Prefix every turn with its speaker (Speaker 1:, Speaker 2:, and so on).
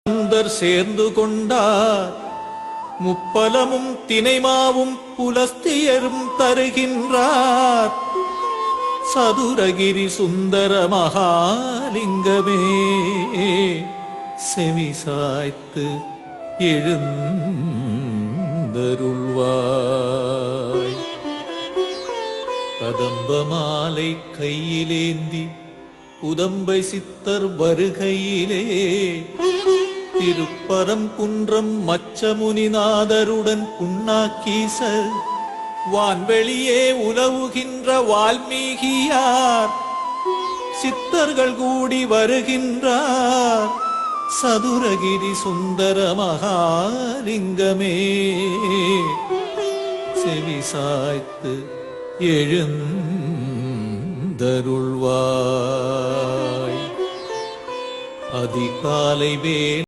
Speaker 1: சுந்தர் சேர்ந்து கொண்டார். முப்பலமும் தினைமாவும் புலஸ்தியரும் தருகின்றார். சதுரகிரி சுந்தர மகாலிங்கமே செவிசாய்த்து எழுந்தருள்வாய். கதம்ப மாலை கையிலேந்தி உதம்பை சித்தர் வருகையிலே திருப்பரம் குன்றம் மச்சமுனிநாதருடன் புண்ணாக்கீசர் வான்வெளியே உலவுகின்ற வால்மீகியார் சித்தர்கள் கூடி வருகின்றார். சதுரகிரி சுந்தர மகாலிங்கமே செவிசாய்த்து எழுந்தருள்வாய். அதிகாலை வேளை